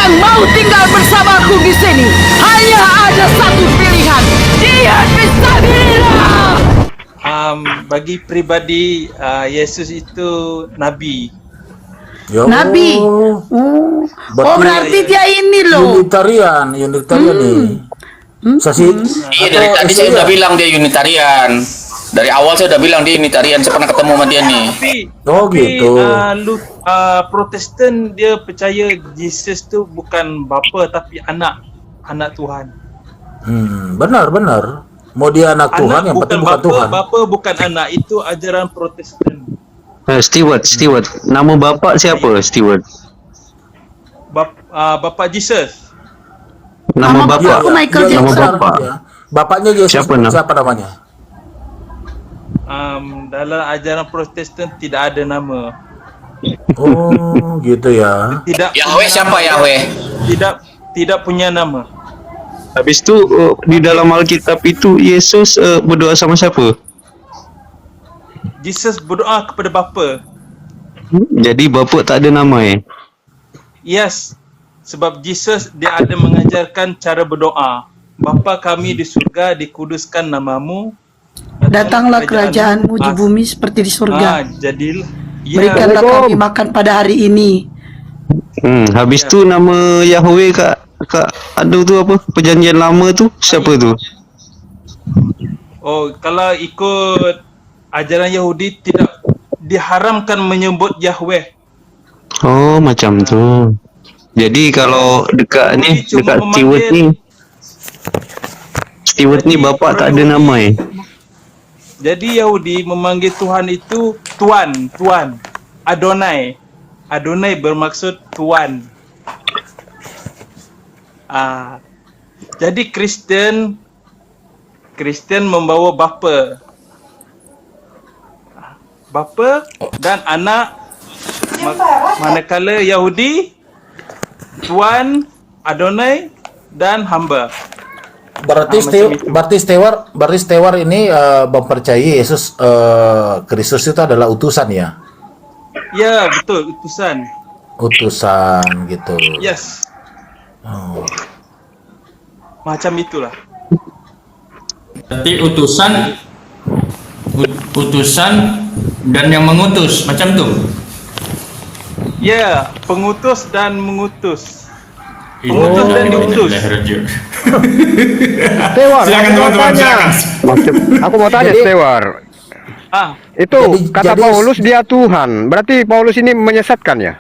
yang mau tinggal bersamaku di sini hanya ada satu pilihan. Dia fisabilillah. Bagi pribadi, Yesus itu nabi. Nabi. Berarti dia ini loh. Unitarian nih. Iya, dari tadi saya udah bilang dia Unitarian. Dari awal saya udah bilang dia Unitarian. Saya pernah ketemu sama dia nih. Gitu. Protestan dia percaya Yesus tu bukan bapa tapi anak Tuhan. Benar. Mau dia anak Tuhan, yang penting bukan Tuhan. Bapa bukan anak, itu ajaran Protestan. Stewart. Nama bapak siapa, Stewart? Bapa Jesus. Nama bapak. Michael Nama Jackson. bapak. Bapaknya Yesus siapa namanya? Dalam ajaran Protestan tidak ada nama. Oh, gitu ya. Yahweh siapa Yahweh? Tidak punya nama. Habis itu di dalam Alkitab itu Yesus berdoa sama siapa? Jesus berdoa kepada Bapa. Jadi bapak tak ada nama Yes. Sebab Jesus dia ada mengajarkan cara berdoa. Bapa kami di surga, dikuduskan namamu. Datanglah kerajaanmu di bumi seperti di surga. Berikanlah kami makan pada hari ini. Habis tu nama Yahweh kak ada tu apa? Perjanjian lama tu siapa tu? Oh, kalau ikut ajaran Yahudi tidak diharamkan menyebut Yahweh. Oh, macam tu. Jadi kalau dekat Stewart ni bapak tak ada nama Jadi Yahudi memanggil Tuhan itu Tuan, Adonai. Adonai bermaksud Tuan. Jadi Kristen membawa bapa dan anak. Manakala Yahudi Tuan, Adonai dan hamba. Berarti Stewart ini mempercayai Yesus Kristus itu adalah utusan ya? Ya, betul, utusan gitu. Yes. Macam itulah. Berarti utusan dan yang mengutus, macam tu. Ya, pengutus dan mengutus. Pengutus dan diutus. Stewart, Silakan teman-teman, silakan. aku mau tanya Stewart. Itu kata Paulus dia Tuhan. Berarti Paulus ini menyesatkan ya?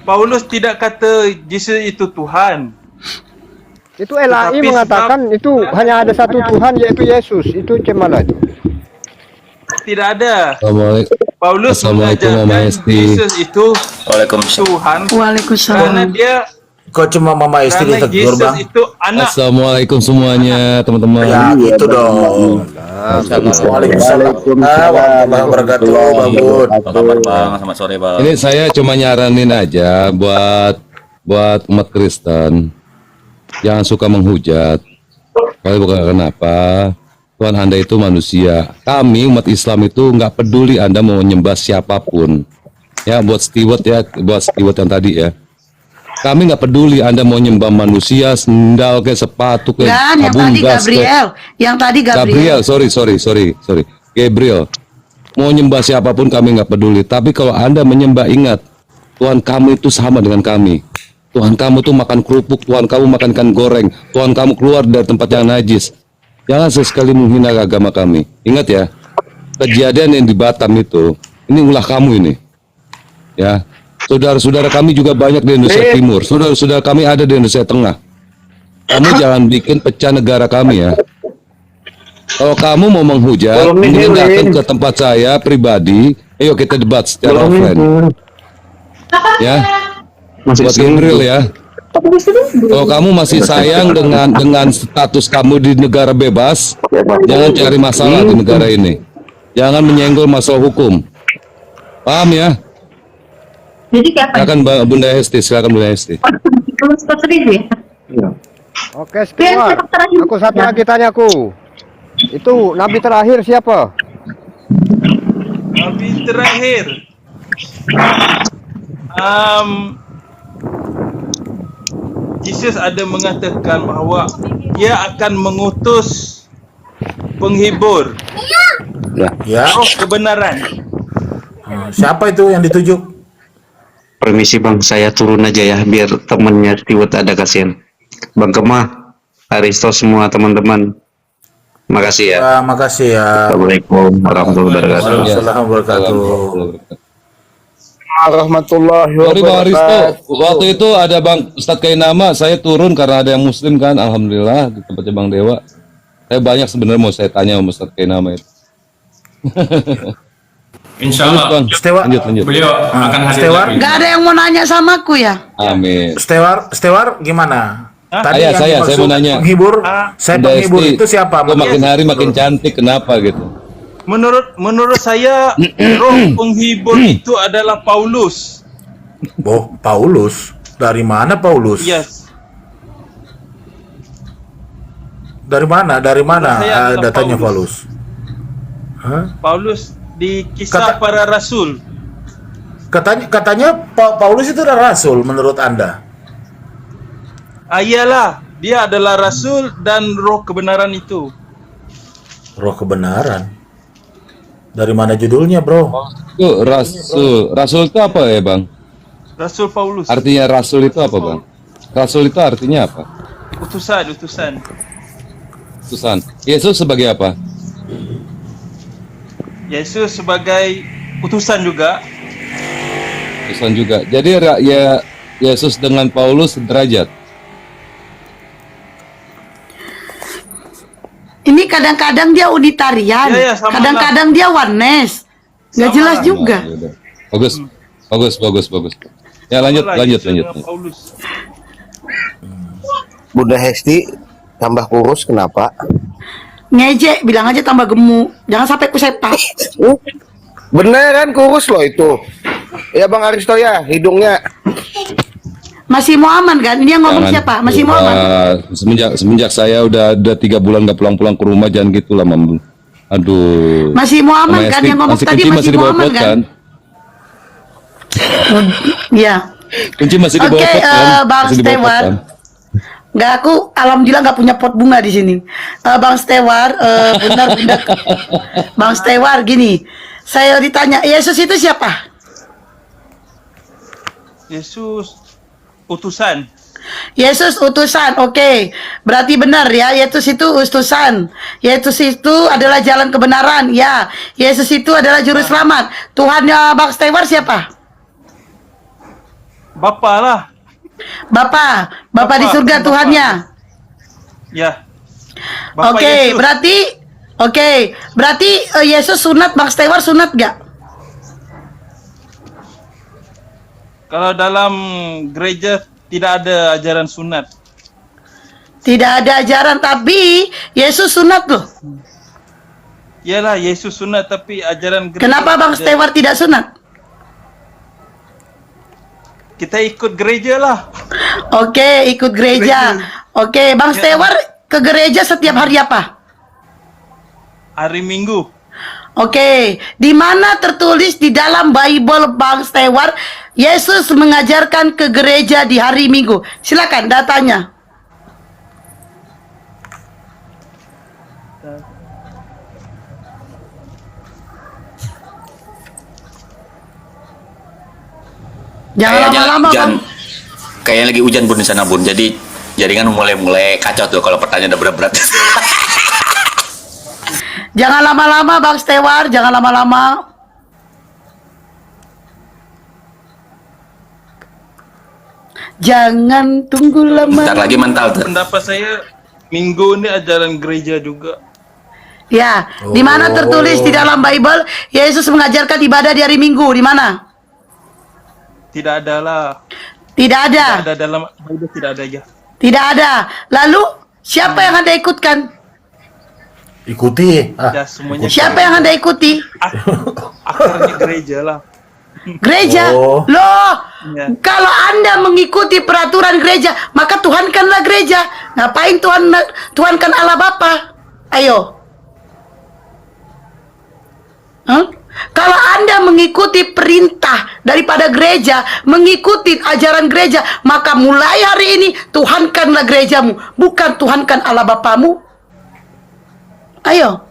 Paulus tidak kata Yesus itu Tuhan. Itu LAI mengatakan itu hanya ada satu Tuhan yaitu Yesus. Itu gimana itu? Tidak ada. Paulus Assalamualaikum mengajarkan Yesus itu Tuhan. Waalaikumsalam. Karena dia Kok cuma Mama Esti ditegur, Bang? Itu anak. Assalamualaikum semuanya, teman-teman. Ya, gitu dong. Waalaikumsalam warahmatullahi wabarakatuh, Bang Bud. Apa kabar Bang? Selamat sore Bang. Ini saya cuma nyaranin aja buat umat Kristen, jangan suka menghujat. Kali bukan kenapa. Tuhan Anda itu manusia. Kami umat Islam itu nggak peduli Anda mau menyembah siapapun. Ya, buat Stewart yang tadi ya. Kami nggak peduli Anda mau nyembah manusia, sendal kayak sepatu kayak tabung gas Yang tadi Gabriel. Sorry. Gabriel. Mau nyembah siapapun kami nggak peduli. Tapi kalau Anda menyembah, ingat, Tuhan kamu itu sama dengan kami. Tuhan kamu tuh makan kerupuk, Tuhan kamu makan ikan goreng, Tuhan kamu keluar dari tempat yang najis. Jangan sesekali menghina agama kami. Ingat ya, kejadian yang di Batam itu, ini ulah kamu ini. Ya. Saudara-saudara kami juga banyak di Indonesia Timur. Saudara-saudara kami ada di Indonesia Tengah. Kamu jangan bikin pecah negara kami ya. Kalau kamu mau menghujat, mending datang ke tempat saya pribadi. Ayo kita debat secara offline. Ya, buat Gabriel ya. Kalau kamu masih sayang dengan status kamu di negara bebas, jangan cari masalah di negara ini. Jangan menyenggol masalah hukum. Paham ya? Jadi kapan? Silakan Bunda Hesti. Oke, Stewart. Aku satu lagi tanyaku. Itu nabi terakhir siapa? Nabi terakhir. Yesus ada mengatakan bahawa dia akan mengutus penghibur, Ya. roh kebenaran. Siapa itu yang dituju? Permisi bang, saya turun aja ya biar temennya Stewart ada kasihan. Bang Kemah, Aristo semua teman-teman. Makasih ya. Makasih ya. Assalamualaikum warahmatullahi wabarakatuh. Waalaikumsalam warahmatullahi Warahmatullahi Sorry Bang Aristo, wabarakatuh. waktu itu ada Bang Ustadz Kainama, saya turun karena ada yang muslim kan, alhamdulillah di tempatnya Bang Dewa. Saya banyak sebenarnya mau saya tanya sama Ustadz Kainama itu. Insya Lanjut, Allah Bang. Stewart. Lanjut. beliau akan hadir Stewart. lagi. Nggak ada yang mau nanya sama aku ya? Amin. Stewart gimana? Hah? yang Saya mau dimaksud nanya. Penghibur, saya Bunda penghibur Esti, itu siapa? kok makin hari makin cantik, kenapa gitu? Menurut saya roh penghibur itu adalah Paulus. Oh, Paulus. Dari mana Paulus? Yes. Dari mana? Saya adalah Datanya Paulus. Paulus. Hah? Paulus di kisah para rasul. Katanya Paulus itu adalah rasul menurut Anda. Iyalah, dia adalah rasul dan roh kebenaran itu. Roh kebenaran. Dari mana judulnya, Bro? Itu rasul. Rasul itu apa ya, Bang? Rasul Paulus. Artinya rasul itu apa, Bang? Rasul itu artinya apa? Utusan. Utusan. Yesus sebagai apa? Yesus sebagai utusan juga. Utusan juga. Jadi ya Yesus dengan Paulus sederajat. Ini kadang-kadang dia unitarian, Ya, sama kadang-kadang dia oneness. Nggak Sama jelas lah. juga. Nah, yaudah. Bagus. Ya lanjut. Sama lah, Yesus dengan Paulus. Bunda Hesti tambah kurus kenapa? Ngejek, bilang aja tambah gemuk. Jangan sampai kusepak. Beneran kurus loh itu. Ya Bang Aristo ya, hidungnya. Masih mau aman kan? Ini yang ngomong Jangan. siapa? Masih mau aman? Semenjak saya udah 3 bulan nggak pulang ke rumah, jangan gitu lah, Mam. Aduh. Masih mau aman Sama kan? Esti, Yang ngomong tadi kunci masih di mau bawah aman pot kan? Iya. Kunci masih di bawah Oke, pot kan? Bang Masih di bawah pot Stewart. kan? Nggak, aku alhamdulillah nggak punya pot bunga di sini. Bang Stewart, benar. Bang Stewart, gini. Saya ditanya, Yesus itu siapa? Yesus utusan. Yesus utusan, oke. Berarti benar ya, Yesus itu utusan. Yesus itu adalah jalan kebenaran, ya. Yesus itu adalah juru selamat. Tuhannya Bang Stewart siapa? Bapa lah. Bapa di surga Bapa. Tuhannya. Ya. Bapa Oke, Yesus. berarti Yesus sunat, Bang Stewart sunat gak? Kalau dalam gereja tidak ada ajaran sunat. Tidak ada ajaran, tapi Yesus sunat loh. Yalah, Yesus sunat tapi ajaran gereja. Kenapa Bang ada. Stewart tidak sunat? Kita ikut gereja lah. Oke, ikut gereja. Oke, Bang Stewart ke gereja setiap hari apa? Hari Minggu. Oke, di mana tertulis di dalam Bible Bang Stewart, Yesus mengajarkan ke gereja di hari Minggu? Silakan datanya. Jangan lama-lama, Bang. Kayaknya lagi hujan Bun di sana Bun. Jadi jaringan mulai kacau tuh kalau pertanyaan udah berat-berat. Jangan lama-lama, Bang Stewart. Jangan lama-lama. Jangan tunggu lama. Bentar lagi mental tuh. Pendapat saya Minggu ini ajaran gereja juga. Ya, di mana tertulis di dalam Bible Yesus mengajarkan ibadah di hari Minggu? Di mana? Tidak ada lah. Tidak ada. Tidak ada dalam Bible, tidak ada ya. Tidak ada. Lalu siapa yang Anda ikutkan? Ikuti. Ya semuanya. Siapa yang Anda ikuti? Akarnya gereja lah. Gereja. Oh. Loh, Ya. kalau Anda mengikuti peraturan gereja, maka Tuhankanlah gereja. Ngapain Tuhankan Allah Bapa? Ayo. Hah? Kalau Anda mengikuti perintah daripada gereja, mengikuti ajaran gereja, maka mulai hari ini tuhankanlah gerejamu, bukan tuhankan Allah Bapamu. Ayo.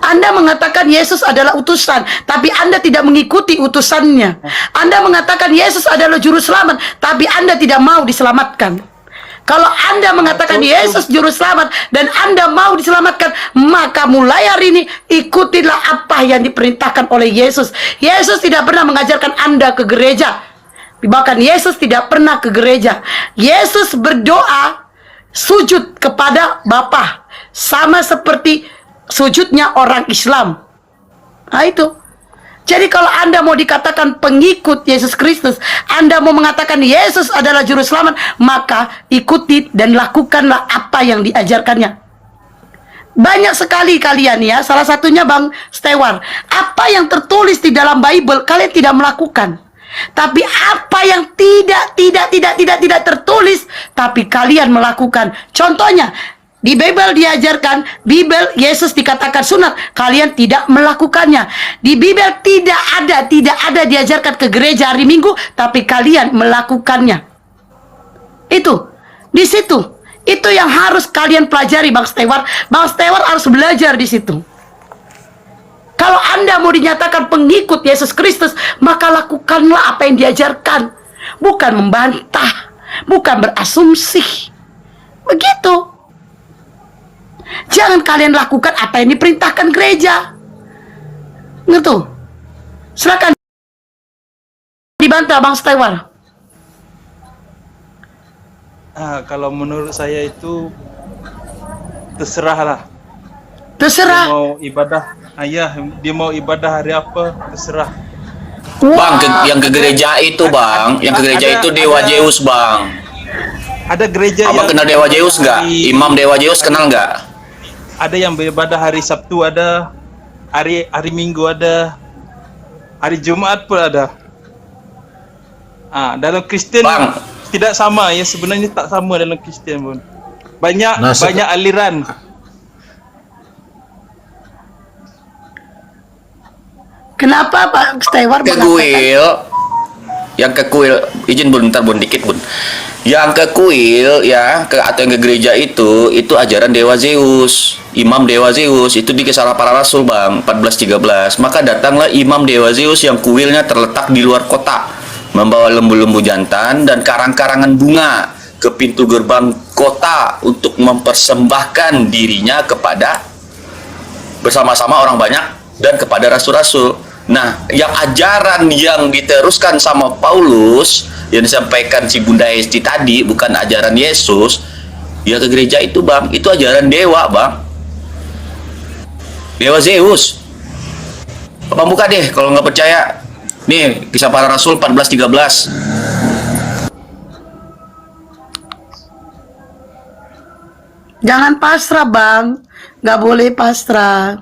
Anda mengatakan Yesus adalah utusan, tapi Anda tidak mengikuti utusannya. Anda mengatakan Yesus adalah juru selamat, tapi Anda tidak mau diselamatkan. Kalau Anda mengatakan Yesus juru selamat dan Anda mau diselamatkan, maka mulai hari ini ikutilah apa yang diperintahkan oleh Yesus. Yesus tidak pernah mengajarkan Anda ke gereja. Bahkan Yesus tidak pernah ke gereja. Yesus berdoa sujud kepada Bapa, sama seperti sujudnya orang Islam. Nah itu. Jadi kalau Anda mau dikatakan pengikut Yesus Kristus, Anda mau mengatakan Yesus adalah juru selamat, maka ikuti dan lakukanlah apa yang diajarkannya. Banyak sekali kalian ya, salah satunya Bang Stewar, apa yang tertulis di dalam Bible kalian tidak melakukan. Tapi apa yang tidak tertulis tapi kalian melakukan. Contohnya di Bible diajarkan, Bible Yesus dikatakan sunat, kalian tidak melakukannya. Di Bible tidak ada diajarkan ke gereja hari Minggu, tapi kalian melakukannya. Itu, di situ, itu yang harus kalian pelajari, Bang Stewart. Bang Stewart harus belajar di situ. Kalau Anda mau dinyatakan pengikut Yesus Kristus, maka lakukanlah apa yang diajarkan, bukan membantah, bukan berasumsi. Begitu. Jangan kalian lakukan apa yang diperintahkan gereja. Ngerti? Silakan dibantah Bang Stewart. Kalau menurut saya itu terserahlah. Terserah. Dia mau ibadah, dia mau ibadah hari apa, terserah. Bang, yang ke gereja itu Bang, yang ke gereja itu Dewa Zeus Bang. Ada gereja Abang yang kenal Dewa Zeus nggak? Imam Dewa Zeus kenal nggak? ada yang beribadah hari Sabtu, ada hari Minggu, ada hari Jumat pun ada. Dalam Kristen tidak sama ya, sebenarnya tak sama dalam Kristen pun. Banyak aliran. Kenapa Pak Stewart mengatakan? Yang ke kuil, izin bun, bentar bun, dikit bun. Yang ke kuil ya, atau yang ke gereja itu ajaran Dewa Zeus, Imam Dewa Zeus, itu di Kisah Para Rasul Bang, 14:13. Maka datanglah Imam Dewa Zeus yang kuilnya terletak di luar kota, membawa lembu-lembu jantan dan karang-karangan bunga ke pintu gerbang kota untuk mempersembahkan dirinya kepada bersama-sama orang banyak dan kepada rasul-rasul. Nah, yang ajaran yang diteruskan sama Paulus yang disampaikan si Bunda Esti tadi bukan ajaran Yesus, ya ke gereja itu Bang, itu ajaran dewa Bang, Dewa Zeus. Abang buka deh kalau nggak percaya. Nih, Kisah Para Rasul 14:13. Jangan pasrah Bang, nggak boleh pasrah.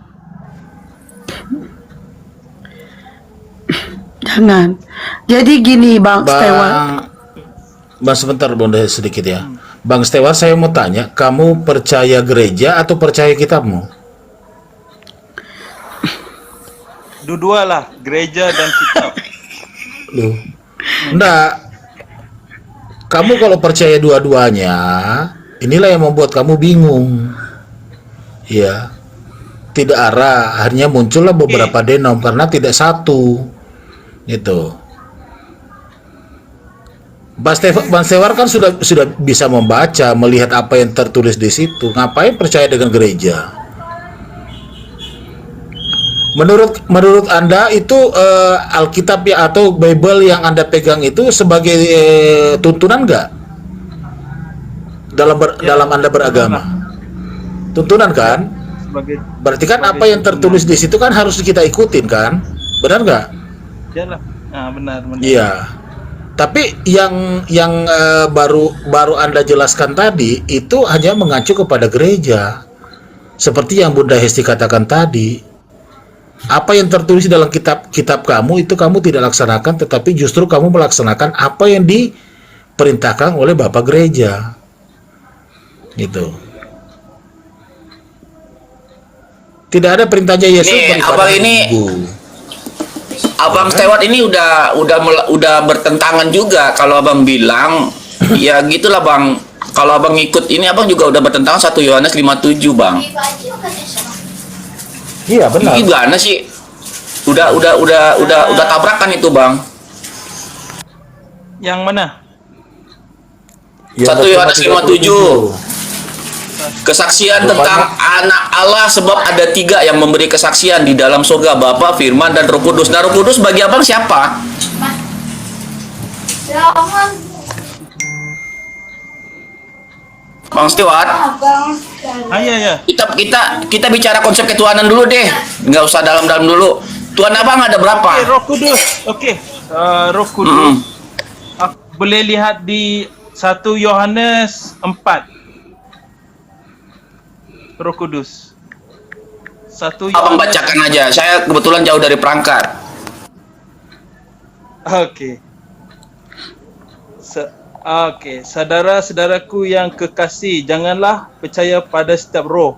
Jangan. Jadi gini Bang Stewart. Bang sebentar Bunda sedikit ya. Bang Stewart, saya mau tanya, kamu percaya gereja atau percaya kitabmu? Dua-dua lah, gereja dan kitab. Loh. Enggak. Kamu kalau percaya dua-duanya, inilah yang membuat kamu bingung. Ya. Tidak arah, akhirnya muncullah beberapa denom karena tidak satu. Itu. Bang Stewart kan sudah bisa membaca, melihat apa yang tertulis di situ. Ngapain percaya dengan gereja? Menurut Anda itu Alkitab ya atau Bible yang Anda pegang itu sebagai tuntunan nggak? Dalam Anda beragama. Tuntunan kan? Berarti kan apa yang tertulis di situ kan harus kita ikutin kan? Benar nggak? Iyalah. Benar. Iya. Tapi yang baru Anda jelaskan tadi itu hanya mengacu kepada gereja. Seperti yang Bunda Hesti katakan tadi. Apa yang tertulis dalam kitab kamu itu kamu tidak laksanakan, tetapi justru kamu melaksanakan apa yang diperintahkan oleh Bapak Gereja. Gitu. Tidak ada perintahnya Yesus Nih, beribadah abang di ini Minggu. Abang Stewart ini udah bertentangan juga kalau abang bilang ya gitulah bang. Kalau abang ikut ini abang juga udah bertentangan 1 Yohanes 5:7 bang. Iya benar. Gimana sih? Udah tabrakan itu bang. Yang mana? 1 Yohanes 5:7. Kesaksian tentang anak Allah, sebab ada 3 yang memberi kesaksian di dalam surga, Bapa, Firman, dan Roh Kudus. Nah, Roh Kudus bagi abang siapa? Bang Stewart, Ya. kita bicara konsep ketuhanan dulu deh, nggak usah dalam-dalam dulu. Tuhan abang ada berapa? Roh Kudus. Oke. Roh Kudus. Aku boleh lihat di 1 Yohanes 4. Roh Kudus. 1 Abang Yohanes. bacakan aja. Saya kebetulan jauh dari perangkat. Oke. Oke, saudara-saudaraku yang kekasih, janganlah percaya pada setiap roh,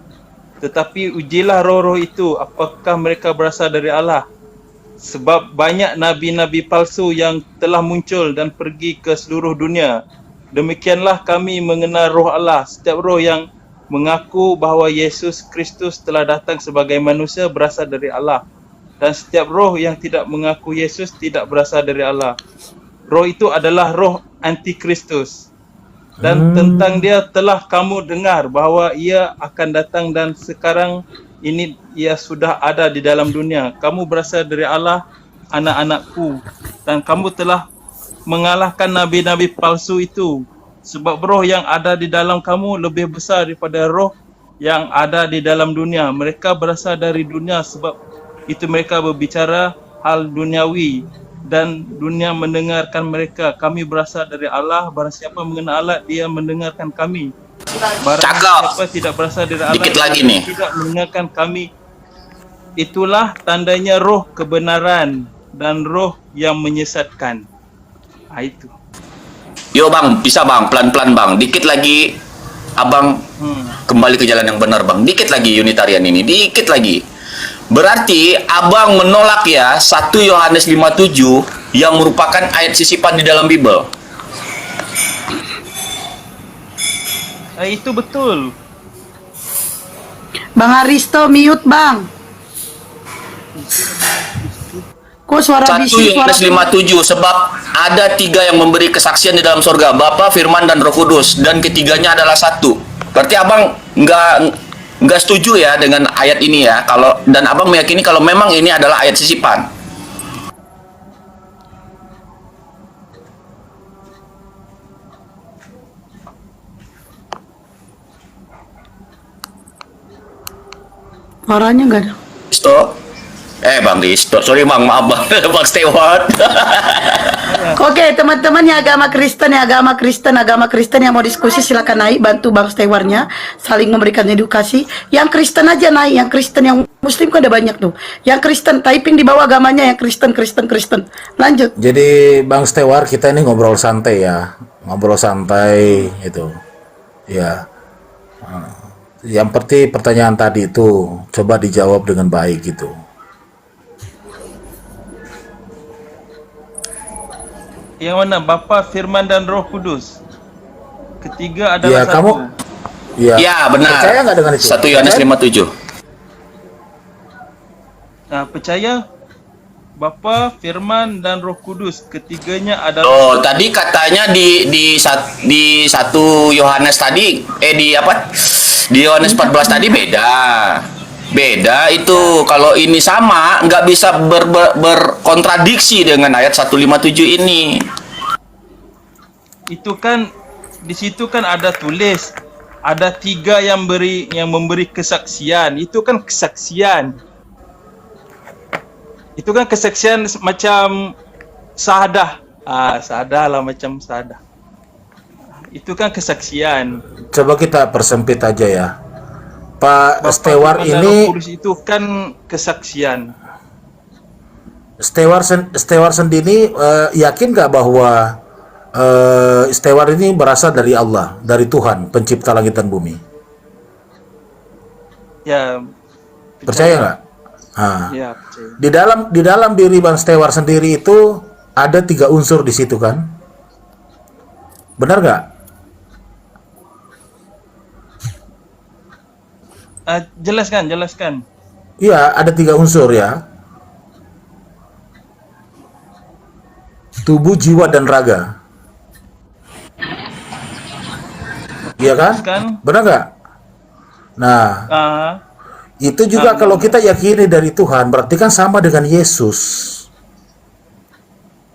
tetapi ujilah roh-roh itu apakah mereka berasal dari Allah. Sebab banyak nabi-nabi palsu yang telah muncul dan pergi ke seluruh dunia. Demikianlah kami mengenal roh Allah. Setiap roh yang mengaku bahawa Yesus Kristus telah datang sebagai manusia berasal dari Allah. Dan setiap roh yang tidak mengaku Yesus tidak berasal dari Allah. Roh itu adalah roh antikristus. Dan tentang dia telah kamu dengar bahawa ia akan datang dan sekarang ini ia sudah ada di dalam dunia. Kamu berasal dari Allah, anak-anakku. Dan kamu telah mengalahkan nabi-nabi palsu itu. Sebab roh yang ada di dalam kamu lebih besar daripada roh yang ada di dalam dunia. Mereka berasal dari dunia sebab itu mereka berbicara hal duniawi dan dunia mendengarkan mereka. Kami berasal dari Allah, barang siapa mengenal Allah, dia mendengarkan kami. Barang siapa tidak berasal dari Allah, Dikit lagi nih. tidak mendengarkan kami. Itulah tandanya roh kebenaran dan roh yang menyesatkan. Itu. Yo bang, bisa bang, pelan-pelan bang. Dikit lagi, abang kembali ke jalan yang benar bang. Dikit lagi Unitarian ini, dikit lagi. Berarti abang menolak ya 1 Yohanes 5:7 yang merupakan ayat sisipan di dalam Bible. Itu betul. Bang Aristo mute bang. Kok suara 1 bisik, suara Yohanes 5:7 sebab ada 3 yang memberi kesaksian di dalam surga, Bapa, Firman, dan Roh Kudus, dan ketiganya adalah satu. Berarti abang nggak setuju ya dengan ayat ini ya, kalau dan abang meyakini kalau memang ini adalah ayat sisipan. suaranya nggak ada. Stop. Bang Risto, sorry bang, maaf bang, Bang Stewart. Oke, teman-teman yang agama Kristen yang mau diskusi silakan naik, bantu Bang Stewarnya saling memberikan edukasi. Yang Kristen aja naik, yang Kristen, yang Muslim kan ada banyak tuh. Yang Kristen typing di bawah agamanya yang Kristen. Lanjut. Jadi Bang Stewart, kita ini ngobrol santai ya, ngobrol santai itu, ya. Yang penting pertanyaan tadi itu coba dijawab dengan baik gitu. Yang mana? Bapa, Firman, dan Roh Kudus. Ketiga adalah Ya satu. kamu, Ya benar. Percaya nggak dengan itu? 1 Yohanes 5:7. Nah, percaya Bapa, Firman, dan Roh Kudus. Ketiganya adalah. Oh, tadi katanya di 1 Yohanes tadi, di apa? Di Yohanes 14 tadi beda. Beda itu. Kalau ini sama, nggak bisa berkontradiksi dengan ayat 157 ini. Itu kan di situ kan ada tulis ada 3 yang memberi kesaksian. Itu kan kesaksian. Itu kan kesaksian macam sahadah. Sahadah lah, macam sahadah. Itu kan kesaksian. Coba kita persempit aja ya. Pak Bapak Stewart Firman dan ini, Roh Kudus itu kan kesaksian. Stewart sendiri yakin nggak bahwa Stewart ini berasal dari Allah, dari Tuhan, pencipta langit dan bumi? Ya, Percaya nggak? Nah, Ya, percaya. di dalam diri Bang Stewar sendiri itu ada 3 unsur di situ kan? Benar nggak? Jelaskan. Iya, ada 3 unsur ya. Tubuh, jiwa, dan raga. Iya kan? Jelaskan. Benar nggak? Nah, Ah, itu juga kalau kita yakini dari Tuhan, berarti kan sama dengan Yesus.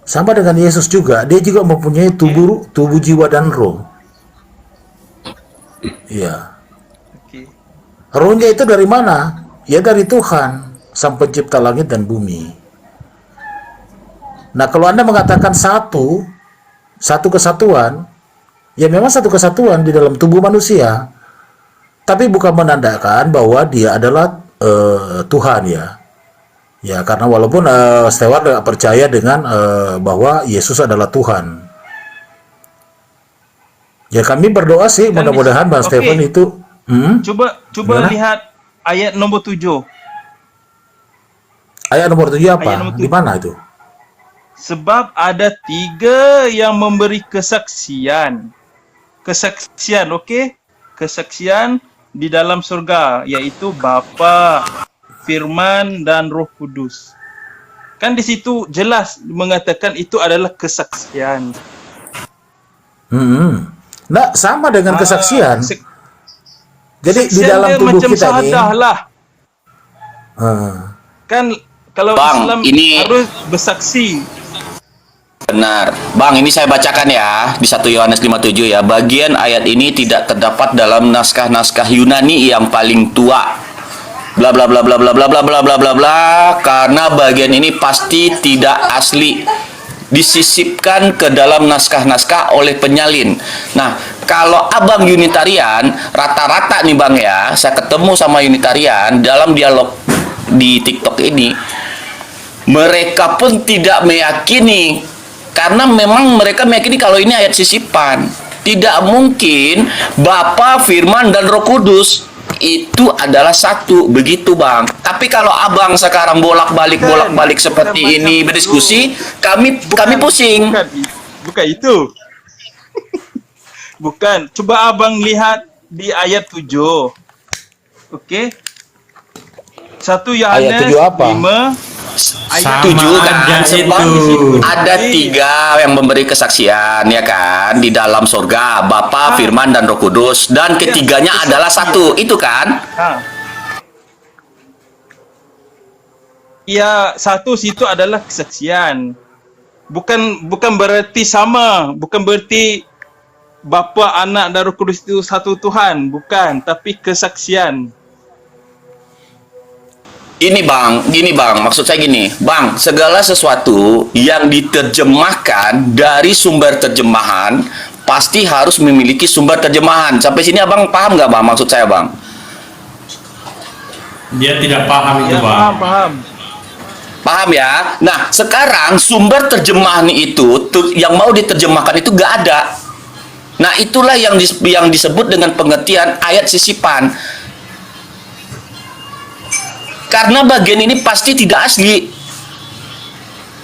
Sama dengan Yesus juga, dia juga mempunyai tubuh, jiwa, dan roh. Iya. oke. Rohnya itu dari mana? Ya dari Tuhan, Sang Pencipta langit dan bumi. Nah, kalau Anda mengatakan satu kesatuan, ya memang satu kesatuan di dalam tubuh manusia. Tapi bukan menandakan bahwa dia adalah Tuhan ya. Ya, karena walaupun Stewart tidak percaya dengan bahwa Yesus adalah Tuhan. Ya, kami berdoa sih Dan mudah-mudahan Bang oke. Stefan itu Coba Gimana? lihat ayat nomor 7. ayat nomor 7 apa? Ayat nomor Di mana itu? Sebab ada 3 yang memberi kesaksian. Kesaksian, oke? Kesaksian di dalam surga, yaitu Bapa, Firman, dan Roh Kudus. Kan di situ jelas mengatakan itu adalah kesaksian. Nah, sama dengan kesaksian. Sek- Jadi di kesaksian dalam dia tubuh macam kita nih, syahadah lah. Kan kalau Bang, Islam ini- harus bersaksi. Benar. Bang, ini saya bacakan ya di 1 Yohanes 5:7 ya. Bagian ayat ini tidak terdapat dalam naskah-naskah Yunani yang paling tua. Bla bla bla bla bla bla bla bla bla bla bla, karena bagian ini pasti tidak asli. Disisipkan ke dalam naskah-naskah oleh penyalin. Nah, kalau abang Unitarian, rata-rata nih bang ya, saya ketemu sama Unitarian dalam dialog di TikTok ini, mereka pun tidak meyakini, karena memang mereka meyakini kalau ini ayat sisipan. Tidak mungkin Bapa, Firman, dan Roh Kudus itu adalah satu, begitu bang. Tapi kalau abang sekarang bolak-balik seperti bukan ini macam berdiskusi, itu. kami pusing. Bukan itu. Bukan. Coba abang lihat di ayat 7. Oke. 1 Ayat Yohanes 7 apa? 5 ayat Sama 7 kan aja situ. Bang, ada 3 yang memberi kesaksian ya kan di dalam surga, Bapa, Firman, dan Roh Kudus, dan ketiganya adalah satu, itu kan? Ah. Ya, satu situ adalah kesaksian. Bukan berarti sama, bukan berarti Bapa, Anak, dan Roh Kudus itu satu Tuhan, bukan, tapi kesaksian. Gini bang, maksud saya gini, bang, segala sesuatu yang diterjemahkan dari sumber terjemahan pasti harus memiliki sumber terjemahan. Sampai sini abang paham nggak bang? Maksud saya bang? Dia tidak paham itu, Ya, Bang. paham. Paham ya? Nah, sekarang sumber terjemahan itu yang mau diterjemahkan itu nggak ada. Nah, itulah yang disebut dengan pengertian ayat sisipan. Karena bagian ini pasti tidak asli.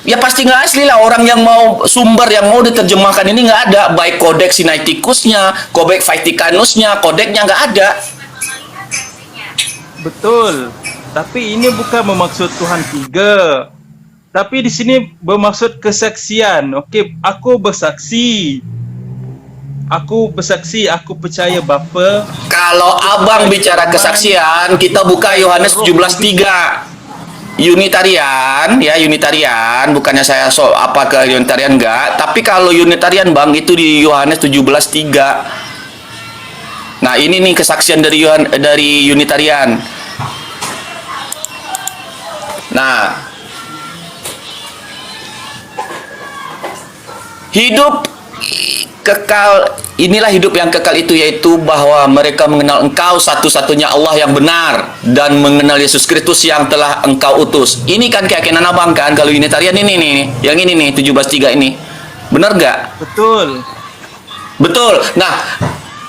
Ya pasti nggak asli lah, orang yang mau sumber yang mau diterjemahkan ini nggak ada. Baik Codex Sinaiticusnya, Codex Vaticanusnya, kodeknya nggak ada. Betul. Tapi ini bukan bermaksud Tuhan 3. Tapi di sini bermaksud kesaksian. Okey, aku bersaksi. Aku percaya Bapa. Kalau abang bicara kesaksian, kita buka Yohanes 17:3. Unitarian, ya Unitarian, bukannya saya ke Unitarian enggak, tapi kalau Unitarian bang itu di Yohanes 17:3. Nah, ini nih kesaksian dari Unitarian. Nah, hidup kekal, inilah hidup yang kekal itu, yaitu bahwa mereka mengenal Engkau satu-satunya Allah yang benar, dan mengenal Yesus Kristus yang telah Engkau utus. Ini kan keyakinan abang kan, kalau Unitarian ini nih, yang ini nih 17:3 ini, benar nggak? Betul. Betul. Nah,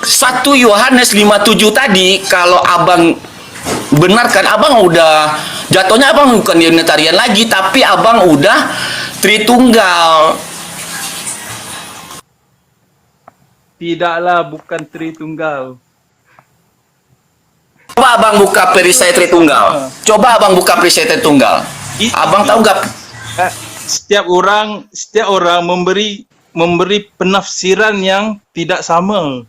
1 Yohanes 5:7 tadi, kalau abang benarkan, abang udah jatuhnya abang bukan Unitarian lagi, tapi abang udah Tritunggal. Tidaklah, bukan Tritunggal. Coba abang buka perisai Tritunggal. Coba abang buka perisai Tritunggal. Abang tahu nggak? Setiap orang memberi penafsiran yang tidak sama.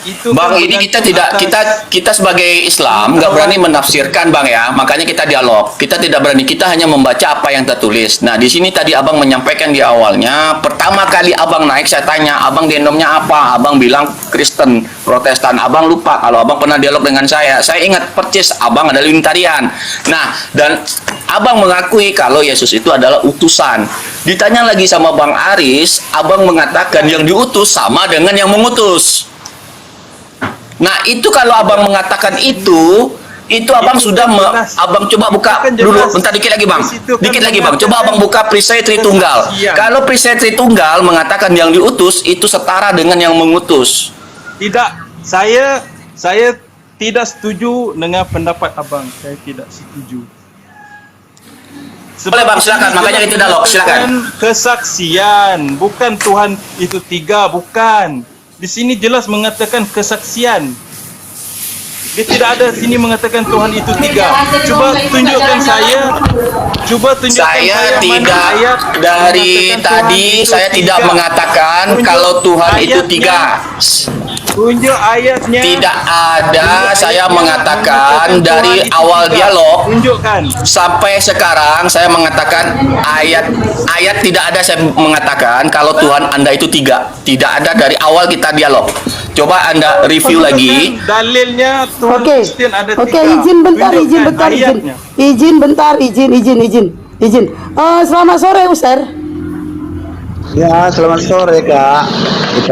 Itu Bang, kan ini kita bergantung tidak atas- kita sebagai Islam nggak berani menafsirkan, Bang ya. Makanya kita dialog. Kita tidak berani, kita hanya membaca apa yang tertulis. Nah, di sini tadi Abang menyampaikan di awalnya, pertama kali Abang naik saya tanya, Abang genomnya apa? Abang bilang Kristen, Protestan. Abang lupa kalau Abang pernah dialog dengan saya. Saya ingat persis Abang adalah Unitarian. Nah, dan Abang mengakui kalau Yesus itu adalah utusan. Ditanya lagi sama Bang Aris, Abang mengatakan yang diutus sama dengan yang mengutus. Nah, itu kalau abang mengatakan itu abang Itu sudah kan jelas. abang coba buka Itu kan dulu, jelas. bentar dikit lagi bang, Di situ kan dikit lagi bang, coba mengatakan abang buka perisai Tritunggal. kesaksian. Kalau perisai Tritunggal mengatakan yang diutus itu setara dengan yang mengutus. Tidak, saya tidak setuju dengan pendapat abang. Saya tidak setuju. Boleh bang, silakan. Makanya kita dialog, silakan. Kesaksian, bukan Tuhan itu tiga, bukan. Di sini jelas mengatakan kesaksian. Dia tidak ada sini mengatakan Tuhan itu tiga. Coba tunjukkan saya. Saya mana tidak ayat dari mengatakan Tuhan tadi itu saya tidak tiga. mengatakan Tunjuk kalau Tuhan itu ayatnya. tiga. Tunjuk ayatnya. Tidak ada Tunjuk saya ayatnya mengatakan mengatakan dari Tuhan itu awal tiga. dialog Tunjukkan. sampai sekarang saya mengatakan ayat tidak ada saya mengatakan kalau Tuhan Anda itu tiga. Tidak ada dari awal kita dialog. Coba Anda review lagi. Dalilnya Tuhan Oke, Kristen ada oke, tiga. izin bentar, izin Tunjukkan bentar, ayatnya. izin bentar, izin. Selamat sore, Ustaz. Ya, selamat sore Kak.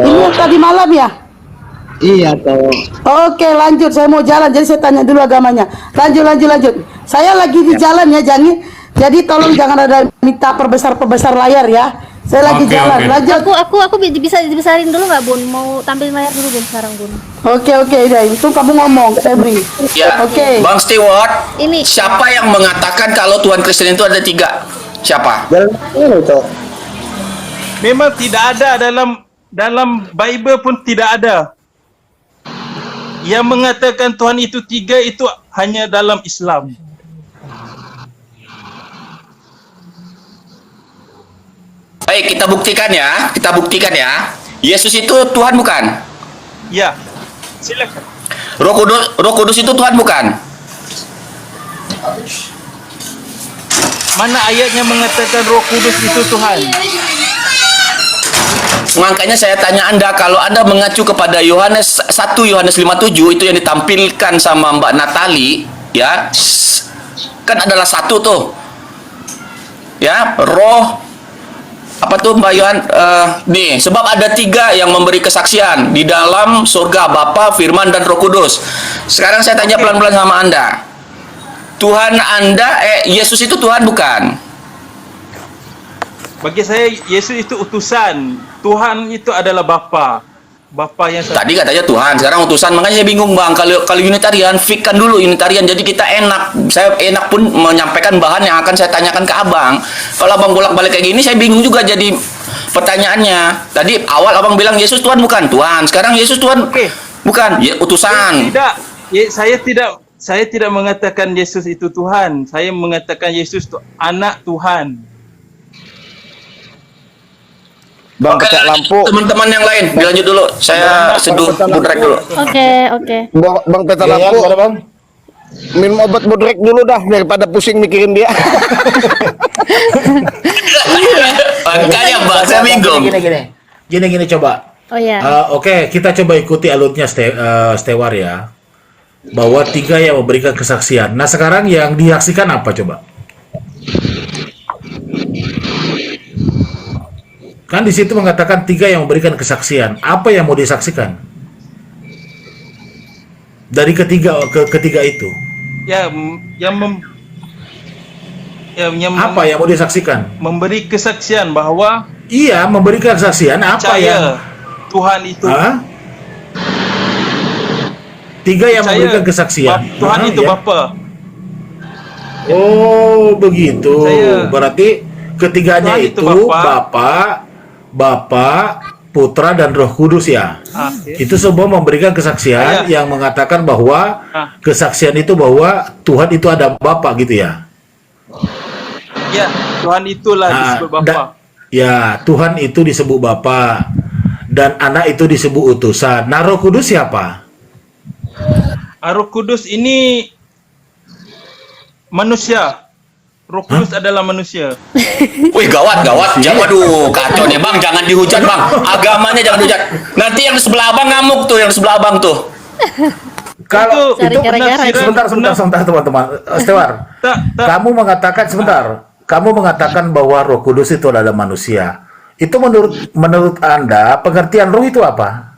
Ini yang tadi malam ya? Iya toh. Oke, lanjut. Saya mau jalan, jadi saya tanya dulu agamanya. Lanjut. Saya lagi di jalan ya, jadi tolong jangan ada minta perbesar layar ya. Saya lagi Oke, jalan. oke. Lanjut. Aku bisa dibesarin dulu nggak Bun? Mau tampil layar dulu Bun sekarang Bun. Oke, udah. Itu kamu ngomong, saya beri. Ya, Oke. Bang Stewart. Ini. Siapa yang mengatakan kalau Tuhan Kristen itu ada tiga? Siapa? Jalan ini toh. Memang tidak ada dalam Bible pun tidak ada. Yang mengatakan Tuhan itu tiga itu hanya dalam Islam. Baik, kita buktikan ya. Yesus itu Tuhan bukan? Ya, silakan. Roh Kudus itu Tuhan bukan? Mana ayatnya mengatakan Roh Kudus itu Tuhan? Makanya saya tanya Anda, kalau Anda mengacu kepada Yohanes 1 Yohanes 5:7 itu yang ditampilkan sama Mbak Natali, ya, kan adalah satu tuh. Ya, roh apa tuh Mbak Yohan? Nih, sebab ada tiga yang memberi kesaksian di dalam surga, Bapa, Firman, dan Roh Kudus. Sekarang saya tanya pelan-pelan sama Anda. Tuhan Anda, Yesus itu Tuhan bukan? Bagi saya Yesus itu utusan. Tuhan itu adalah Bapa. Bapa yang satu. Tadi katanya Tuhan, sekarang utusan. Makanya saya bingung bang. Kalau Unitarian, fikkan dulu Unitarian. Jadi kita enak. Saya enak pun menyampaikan bahan yang akan saya tanyakan ke abang. Kalau abang bolak-balik kayak gini, saya bingung juga jadi pertanyaannya. Tadi awal abang bilang Yesus Tuhan bukan? Tuhan. Sekarang Yesus Tuhan bukan? Ya, utusan. Tidak. Saya tidak mengatakan Yesus itu Tuhan. Saya mengatakan Yesus itu anak Tuhan. Bang, Oke, pecah lampu. teman-teman yang lain, dilanjut dulu. Saya seduh budrek dulu. Oke. Bang, pecah lampu. Minum obat bodrek dulu dah daripada pusing mikirin dia. Makanya bang, saya bingung. Gini coba. Oh ya. Oke, kita coba ikuti alurnya Stewar ya. Bahwa tiga yang memberikan kesaksian. Nah sekarang yang disaksikan apa coba? Kan di situ mengatakan tiga yang memberikan kesaksian. Apa yang mau disaksikan? Dari ketiga itu. Apa yang mau disaksikan? Memberi kesaksian bahwa Iya, memberi kesaksian apa percaya yang Tuhan itu. Hah? Tiga yang percaya memberikan kesaksian. Tuhan itu ya. Bapa. Oh, begitu. Percaya Berarti ketiganya Tuhan itu itu Bapa. Bapa, Putra dan Roh Kudus ya. Oke. Itu semua memberikan kesaksian Iya. yang mengatakan bahwa Ah. kesaksian itu bahwa Tuhan itu ada Bapa gitu ya. Ya, Tuhan itulah Ah, disebut Bapa. Ya, Tuhan itu disebut Bapa dan Anak itu disebut utusan. Nah, Roh Kudus siapa? Roh Kudus ini manusia. Roh Kudus adalah manusia. Wih, gawat. Waduh, kacau nih bang, jangan dihujat bang. Agamanya jangan dihujat. Nanti yang di sebelah abang ngamuk tuh, yang di sebelah abang tuh. Kalau Cari itu gara-gara. sebentar teman-teman. Stewar, Tak. kamu mengatakan sebentar. Kamu mengatakan bahwa Roh Kudus itu adalah manusia. Itu menurut Anda pengertian roh itu apa?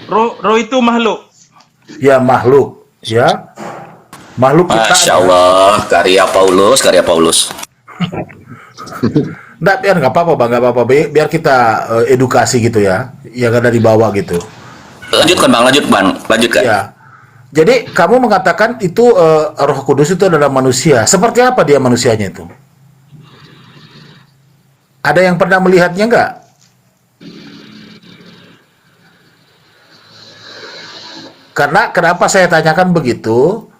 Roh itu makhluk. Ya makhluk, ya. Makhluk Masya ciptaan. Allah, karya Paulus. Nggak apa-apa bang, nggak apa-apa. Biar kita edukasi gitu ya, yang ada di bawah gitu. Lanjutkan. Ya. Jadi kamu mengatakan itu Roh Kudus itu adalah manusia. Seperti apa dia manusianya itu? Ada yang pernah melihatnya nggak? Karena kenapa saya tanyakan begitu?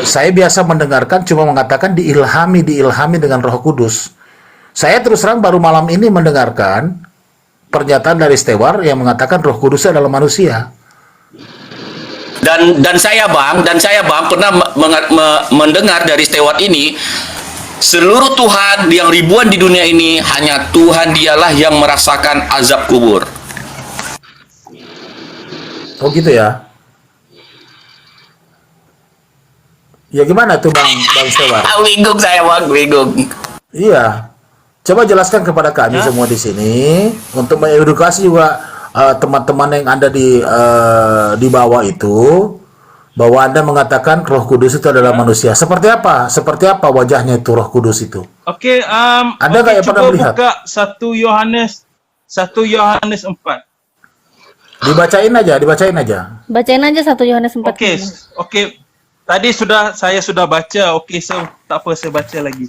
Saya biasa mendengarkan cuma mengatakan diilhami dengan Roh Kudus. Saya terus terang baru malam ini mendengarkan pernyataan dari Stewar yang mengatakan Roh Kudus adalah manusia. Dan saya bang pernah mendengar dari Stewart ini, seluruh Tuhan yang ribuan di dunia ini hanya Tuhan dialah yang merasakan azab kubur. Oh gitu ya? Ya gimana tuh Bang Stewar? Bingung saya bang, bingung. Iya. Coba jelaskan kepada kami semua di sini untuk mengedukasi juga teman-teman yang ada di bawah itu, bahwa Anda mengatakan Roh Kudus itu adalah manusia. Seperti apa? Seperti apa wajahnya itu Roh Kudus itu? Oke, Ada nggak yang pernah coba melihat? buka 1 Yohanes 4. Dibacain aja. Bacain aja 1 Yohanes 4. Oke. Tadi saya sudah baca. Oke, tak apa saya baca lagi.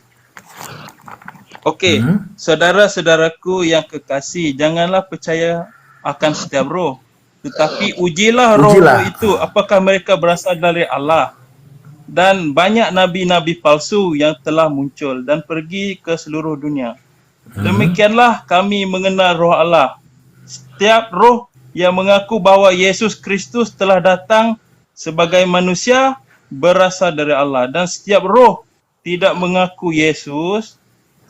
Oke, saudara-saudaraku yang kekasih, janganlah percaya akan setiap roh, tetapi ujilah roh-roh itu apakah mereka berasal dari Allah. Dan banyak nabi-nabi palsu yang telah muncul dan pergi ke seluruh dunia. Demikianlah kami mengenal roh Allah. Setiap roh yang mengaku bahwa Yesus Kristus telah datang sebagai manusia berasal dari Allah, dan setiap roh tidak mengaku Yesus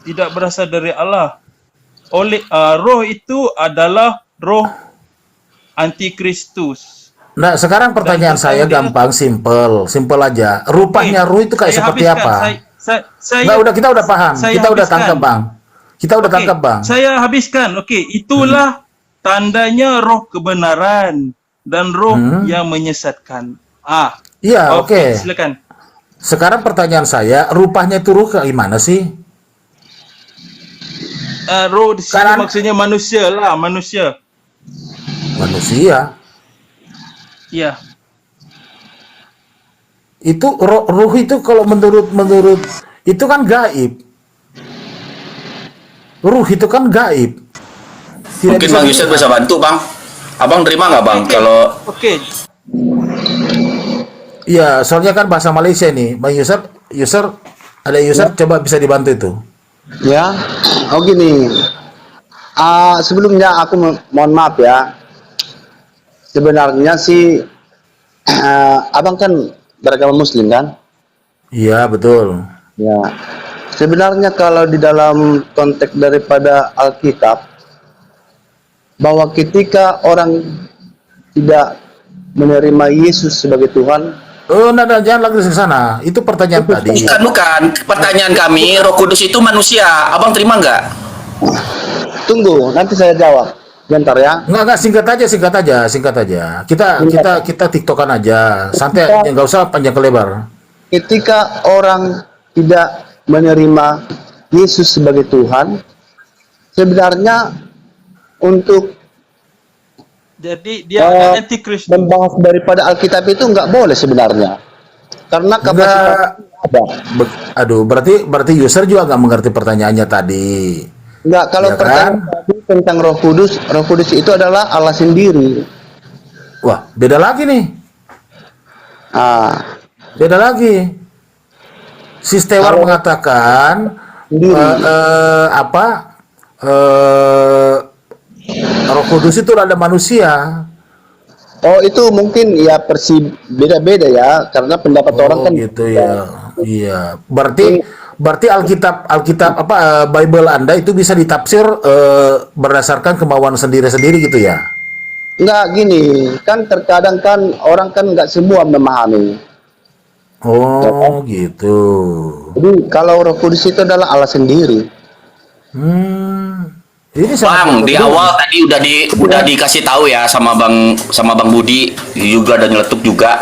tidak berasal dari Allah. Roh itu adalah roh antikristus. Nah, sekarang pertanyaan saya gampang, simple aja. Rupanya roh itu kayak seperti apa? Kita udah paham. Kita udah tangkap, Bang. Tangkap, Bang. Saya habiskan. Itulah tandanya roh kebenaran dan roh yang menyesatkan. Iya, oke. Silakan. Sekarang pertanyaan saya, rupanya itu roh kayak gimana sih? Roh di sini maksudnya manusia lah, manusia. Iya. Itu roh itu kalau menurut itu kan gaib. Ruh itu kan gaib. Mungkin Bang Yusuf bisa bantu, Bang. Abang terima nggak, Bang? Kalau Iya, soalnya kan bahasa Malaysia nih. Bang user ada user coba bisa dibantu itu. Ya, gini. Sebelumnya aku mohon maaf ya. Sebenarnya sih abang kan beragama Muslim kan? Iya, betul. Ya. Sebenarnya kalau di dalam konteks daripada Alkitab, bahwa ketika orang tidak menerima Yesus sebagai Tuhan. Jangan lagi ke sana. Itu pertanyaan tadi. Bukan. Pertanyaan kami, Roh Kudus itu manusia. Abang terima nggak? Tunggu, nanti saya jawab. Bentar ya. Enggak, singkat aja. Kita tiktokan aja. Santai, nggak usah panjang ke lebar. Ketika orang tidak menerima Yesus sebagai Tuhan, sebenarnya untuk Jadi dia ada antikristus. Membahas daripada Alkitab itu nggak boleh sebenarnya, karena kapasitas ada. Aduh, berarti user juga nggak mengerti pertanyaannya tadi. Nggak, kalau Ya kan? pertanyaan tadi tentang Roh Kudus itu adalah Allah sendiri. Wah, beda lagi nih. Beda lagi. Si Stewart mengatakan Roh Kudus itu ada manusia. Oh, itu mungkin ya beda-beda ya, karena pendapat orang kan gitu ya. Iya. Berarti Alkitab Bible Anda itu bisa ditafsir berdasarkan kemauan sendiri-sendiri gitu ya. nggak gini, kan terkadang kan orang kan nggak semua memahami. Oh, gitu. Jadi kalau Roh Kudus itu adalah Allah sendiri. Ini Bang, di awal tadi udah dikasih tahu ya sama Bang Budi juga dan nyeletuk juga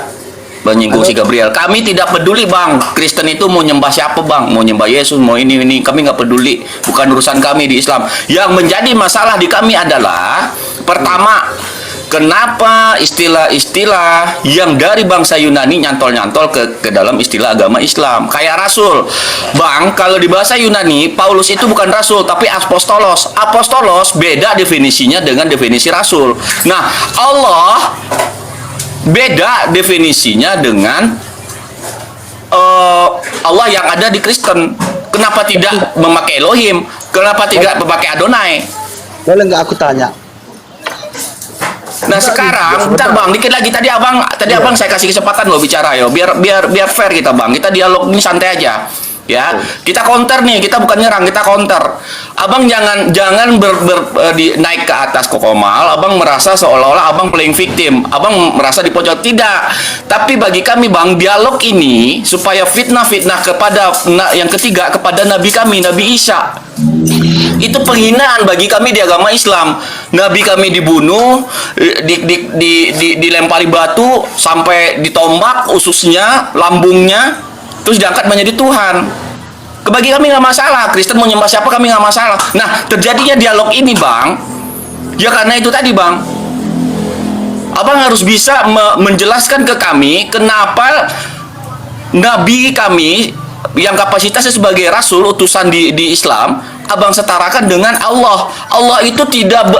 menyinggung si Gabriel. Kami tidak peduli Bang, Kristen itu mau nyembah siapa Bang, mau nyembah Yesus, mau ini, kami nggak peduli, bukan urusan kami di Islam. Yang menjadi masalah di kami adalah pertama, kenapa istilah-istilah yang dari bangsa Yunani nyantol-nyantol ke dalam istilah agama Islam. Kayak rasul. Bang, kalau di bahasa Yunani, Paulus itu bukan rasul, tapi apostolos. Apostolos beda definisinya dengan definisi rasul. Nah, Allah beda definisinya dengan Allah yang ada di Kristen. Kenapa tidak memakai Elohim? Kenapa tidak memakai Adonai? Boleh nggak aku tanya? Nah sekarang, bentar Bang, dikit lagi tadi abang saya kasih kesempatan lo bicara yo, biar fair kita Bang, kita dialog ini santai aja, ya. Kita counter nih, kita bukan nyerang, kita counter. Abang jangan naik ke atas kokomal, abang merasa seolah-olah abang playing victim, abang merasa dipojok, tidak. Tapi bagi kami Bang, dialog ini supaya fitnah-fitnah kepada yang ketiga kepada Nabi kami, Nabi Isa. Itu penghinaan bagi kami di agama Islam. Nabi kami dibunuh, dilempari batu sampai ditombak ususnya, lambungnya, terus diangkat menjadi Tuhan. Bagi kami nggak masalah. Kristen mau nyembah siapa kami nggak masalah. Nah, terjadinya dialog ini Bang, ya karena itu tadi Bang, abang harus bisa menjelaskan ke kami kenapa Nabi kami yang kapasitasnya sebagai rasul utusan di Islam abang setarakan dengan Allah. Allah itu tidak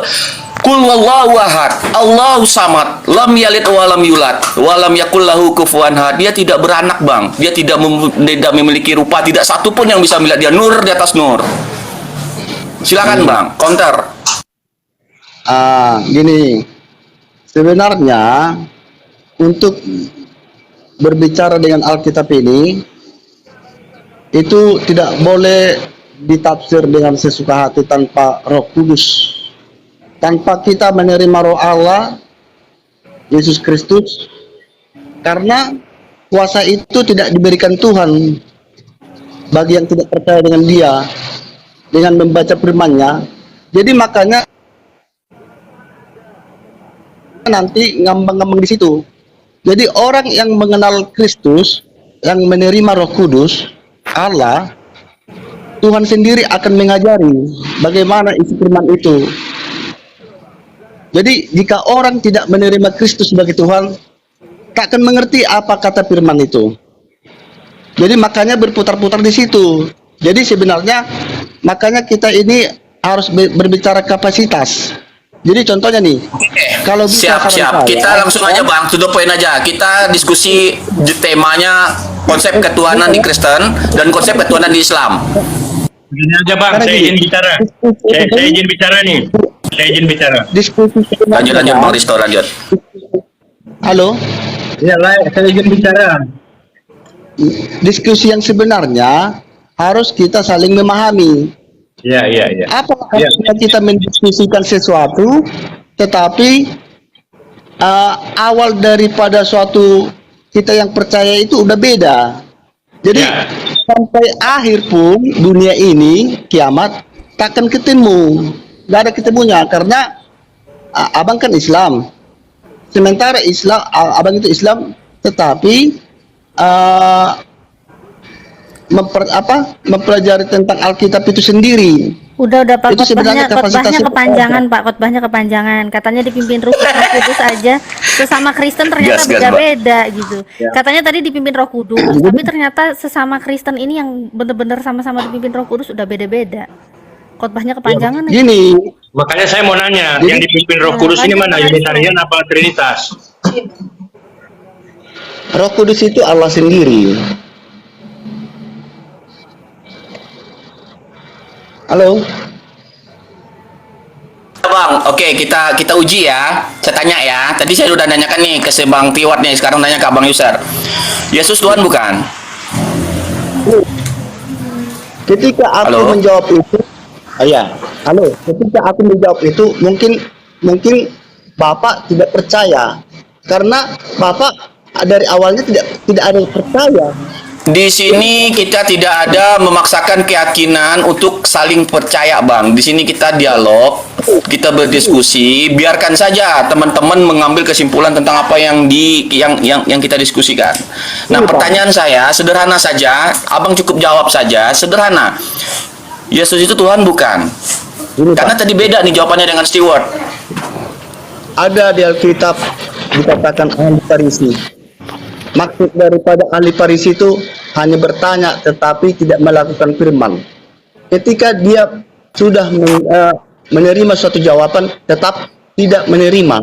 Qul wallahu ahad, Allahu samad, lam yalid wa lam yulad, wa lam yakul lahu kufuwan ahad. Dia tidak beranak Bang, dia tidak memiliki rupa, tidak satu pun yang bisa melihat dia, nur di atas nur. Silakan Bang, counter. Gini, sebenarnya untuk berbicara dengan Alkitab ini itu tidak boleh ditafsir dengan sesuka hati tanpa Roh Kudus, tanpa kita menerima Roh Allah Yesus Kristus, karena kuasa itu tidak diberikan Tuhan bagi yang tidak percaya dengan Dia dengan membaca firman-Nya. Jadi makanya nanti ngambang-ngambang di situ. Jadi orang yang mengenal Kristus, yang menerima Roh Kudus Allah, Tuhan sendiri akan mengajari bagaimana isi firman itu. Jadi jika orang tidak menerima Kristus sebagai Tuhan, tak akan mengerti apa kata firman itu. Jadi makanya berputar-putar di situ. Jadi sebenarnya makanya kita ini harus berbicara kapasitas. Jadi contohnya nih, kalau bisa siap. Kita langsung aja Bang, to the point aja. Kita diskusi temanya konsep ketuhanan di Kristen dan konsep ketuhanan di Islam. Gini aja Bang, saya izin bicara. Saya izin bicara nih. Saya izin bicara. Lanjut Bang Risto, lanjut. Halo? Ya, saya izin bicara. Diskusi yang sebenarnya harus kita saling memahami. Iya. Apa artinya kita mendiskusikan sesuatu, tetapi awal daripada suatu kita yang percaya itu udah beda. Jadi sampai akhir pun dunia ini kiamat takkan ketemu, nggak ada ketemunya, karena abang kan Islam, sementara Islam abang itu Islam, tetapi mempelajari tentang Alkitab itu sendiri. Udah Pak, Itu sebenarnya khotbahnya kapasitasnya kepanjangan Pak, khotbahnya kepanjangan. Katanya dipimpin Roh Kudus aja. Sesama Kristen ternyata Gas, Pak. beda-beda gitu. Katanya tadi dipimpin Roh Kudus, tapi ternyata sesama Kristen ini yang bener-bener sama-sama dipimpin Roh Kudus udah beda-beda. Khotbahnya kepanjangan aja. Gini, Makanya saya mau nanya, yang dipimpin Roh Kudus ini mana? Unitarian apa Trinitas? Roh Kudus itu Allah sendiri. Halo? Bang, oke kita uji ya. Saya tanya ya. Tadi saya udah nanyakan nih ke si Bang Tiwat nih. Sekarang nanya ke Abang Yusar. Yesus Tuhan bukan? Ketika aku Halo? menjawab itu, ya, halo. Ketika aku menjawab itu, mungkin Bapak tidak percaya karena Bapak dari awalnya tidak ada yang percaya. Di sini kita tidak ada memaksakan keyakinan untuk saling percaya, Bang. Di sini kita dialog, kita berdiskusi. Biarkan saja teman-teman mengambil kesimpulan tentang apa yang kita diskusikan. Nah, pertanyaan saya sederhana saja. Abang cukup jawab saja, sederhana. Yesus itu Tuhan bukan? Karena tadi beda nih jawabannya dengan Stewart. Ada di Alkitab dikatakan ahli Farisi. Maksud daripada ahli Farisi itu hanya bertanya tetapi tidak melakukan firman. Ketika dia sudah menerima suatu jawaban tetap tidak menerima.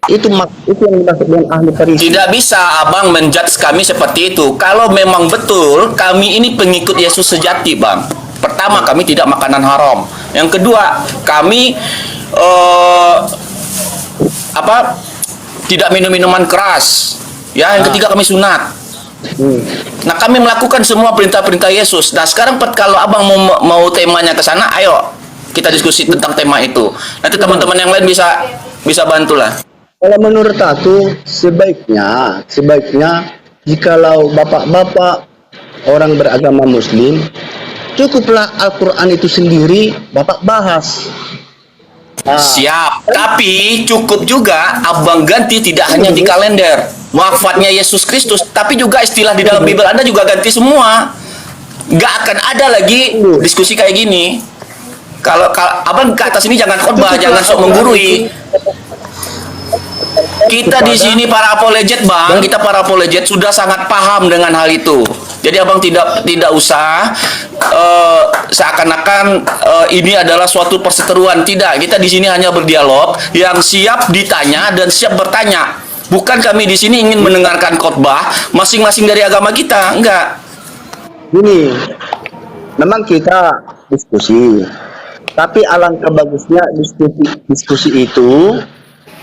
Itu yang dimaksud dengan ahli Farisi. Tidak bisa Abang menjudge kami seperti itu. Kalau memang betul kami ini pengikut Yesus sejati, Bang. Pertama, kami tidak makanan haram. Yang kedua, kami tidak minum minuman keras. Ya, yang ketiga kami sunat. Nah, kami melakukan semua perintah-perintah Yesus. Nah, sekarang kalau Abang mau temanya ke sana, ayo kita diskusi tentang tema itu. Nanti teman-teman yang lain bisa bantulah. Kalau menurut aku sebaiknya jikalau bapak-bapak orang beragama Muslim, cukuplah Al-Quran itu sendiri Bapak bahas. Siap, tapi cukup juga Abang ganti tidak hanya di kalender wafatnya Yesus Kristus, tapi juga istilah di dalam Bible Anda juga ganti semua. Gak akan ada lagi diskusi kayak gini. Kalau Abang ke atas ini jangan khotbah, jangan sok menggurui. Kita di sini para apologet, Bang, kita para apologet sudah sangat paham dengan hal itu. Jadi Abang tidak usah seakan-akan ini adalah suatu perseteruan. Tidak, kita di sini hanya berdialog yang siap ditanya dan siap bertanya. Bukan kami di sini ingin mendengarkan khotbah masing-masing dari agama kita, enggak. Ini memang kita diskusi, tapi alangkah bagusnya diskusi itu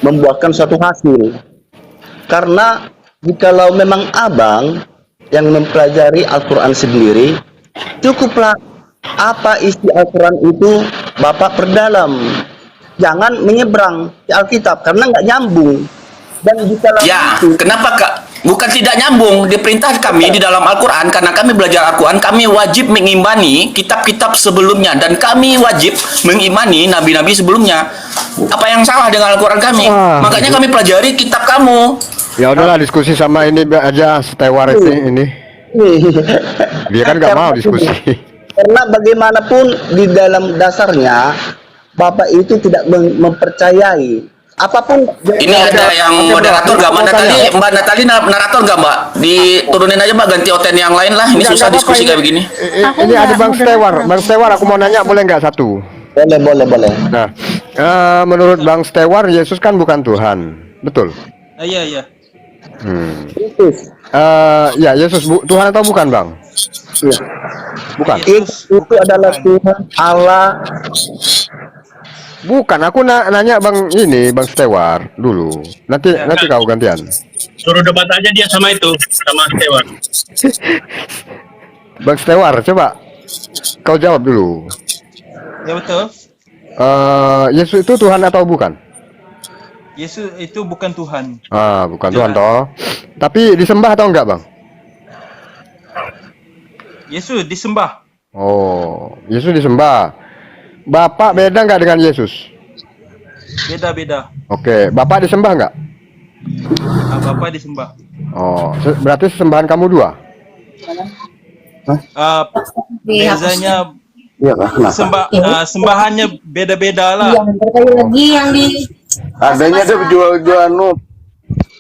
membuahkan suatu hasil. Karena jikalau memang Abang yang mempelajari Al-Quran sendiri, cukuplah apa isi Al-Quran itu Bapak perdalam. Jangan menyeberang di Alkitab karena nggak nyambung. Dan jikalau Ya, itu, kenapa Kak? Bukan tidak nyambung, diperintah kami di dalam Al-Quran, karena kami belajar Al-Quran, kami wajib mengimani kitab-kitab sebelumnya, dan kami wajib mengimani nabi-nabi sebelumnya. Apa yang salah dengan Al-Quran kami? Makanya kami pelajari kitab kamu. Ya udahlah, diskusi sama ini aja, Stewar ini. Dia kan nggak mau diskusi. Karena bagaimanapun di dalam dasarnya Bapak itu tidak mempercayai apapun. Ini ada yang moderator nggak, Mbak Natali? Mbak Natali narator nggak, Mbak? Diturunin aja, Mbak, ganti oten yang lain lah. Ini susah diskusi kayak begini. Ini ada Bang Stewar. Bang Stewar, aku mau nanya, boleh nggak satu? Boleh. Nah, menurut Bang Stewar, Yesus kan bukan Tuhan, betul? Iya. Ya, Yesus Tuhan atau bukan, Bang? Iya. Bukan. Itu adalah Tuhan Allah. Bukan, aku nanya Bang Bang Stewar dulu. Nanti kau gantian. Suruh debat aja dia sama Stewart. Bang Stewar, coba kau jawab dulu. Ya betul. Yesus itu Tuhan atau bukan? Yesus itu bukan Tuhan. Bukan Tuhan toh. Tapi disembah atau enggak, Bang? Yesus disembah. Oh, Yesus disembah. Bapak beda nggak dengan Yesus? Beda. Oke, Bapak disembah nggak? Bapak disembah. Oh, berarti sesembahan kamu dua? Iya kan? Sembahannya beda-beda lah. Yang berkali lagi yang di Adanya dia jual-jual